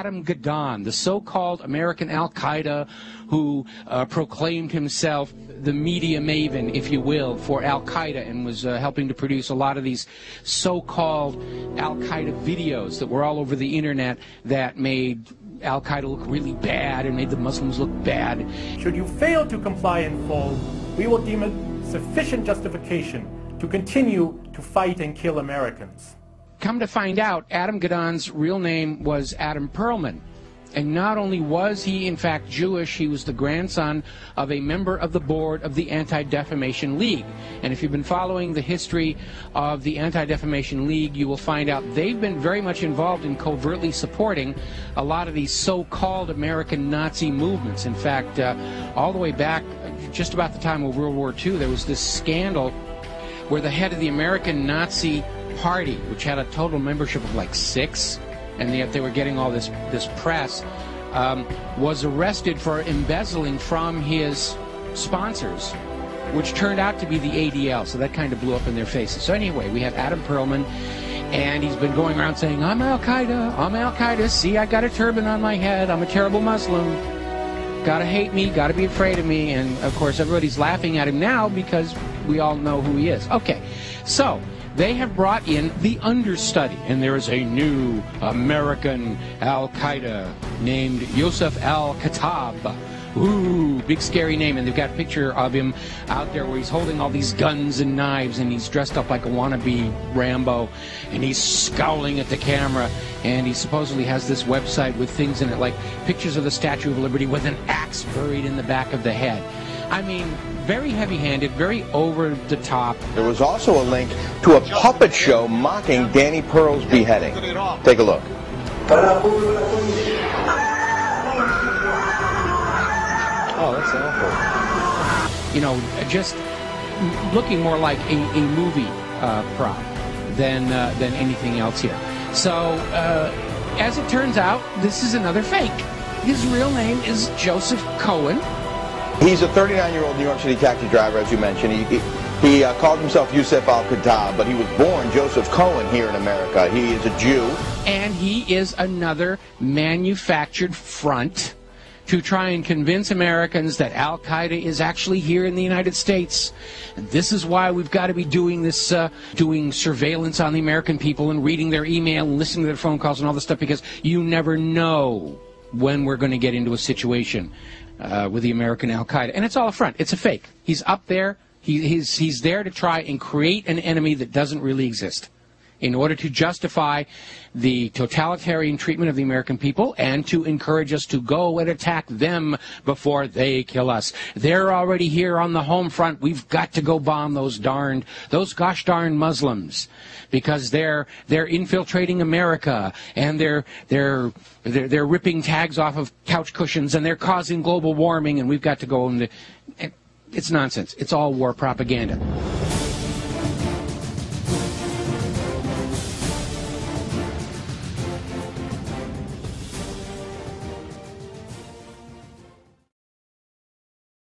Adam Gadon, the so-called American Al-Qaeda who proclaimed himself the media maven, if you will, for Al-Qaeda and was helping to produce a lot of these so-called Al-Qaeda videos that were all over the internet that made Al-Qaeda look really bad and made the Muslims look bad. Should you fail to comply in full, we will deem it sufficient justification to continue to fight and kill Americans. Come to find out, Adam Gadon's real name was Adam Perlman. And not only was he, in fact, Jewish, he was the grandson of a member of the board of the Anti-Defamation League. And if you've been following the history of the Anti-Defamation League, you will find out they've been very much involved in covertly supporting a lot of these so-called American Nazi movements. In fact, all the way back, just about the time of World War II, there was this scandal where the head of the American Nazi Party, which had a total membership of like 6, and yet they were getting all this press, was arrested for embezzling from his sponsors, which turned out to be the ADL, so that kind of blew up in their faces. So anyway, we have Adam Perlman, and he's been going around saying, I'm Al-Qaeda, I'm Al-Qaeda, see, I got a turban on my head, I'm a terrible Muslim, gotta hate me, gotta be afraid of me, and of course everybody's laughing at him now because we all know who he is. Okay, so they have brought in the understudy, and there is a new American Al-Qaeda named Yosef al-Khattab. Ooh, big scary name, and they've got a picture of him out there where he's holding all these guns and knives, and he's dressed up like a wannabe Rambo, and he's scowling at the camera, and he supposedly has this website with things in it, like pictures of the Statue of Liberty with an axe buried in the back of the head. I mean, very heavy-handed, very over-the-top. There was also a link to a puppet show mocking Danny Pearl's beheading. Take a look. Oh, that's awful. You know, just looking more like a movie prop than anything else here. So, as it turns out, this is another fake. His real name is Joseph Cohen. He's a 39-year-old New York City taxi driver, as you mentioned. He called himself Yosef al-Khattab, but he was born Joseph Cohen here in America. He is a Jew. And he is another manufactured front to try and convince Americans that Al-Qaeda is actually here in the United States. And this is why we've got to be doing this, doing surveillance on the American people and reading their email and listening to their phone calls and all this stuff, because you never know when we're going to get into a situation with the American Al-Qaeda. And it's all a front. It's a fake. He's up there. He's there to try and create an enemy that doesn't really exist in order to justify the totalitarian treatment of the American people and to encourage us to go and attack them before they kill us. They're already here on the home front. We've got to go bomb those gosh darn Muslims, because they're infiltrating America, and they're ripping tags off of couch cushions, and they're causing global warming, and we've got to go and it's nonsense. It's all war propaganda.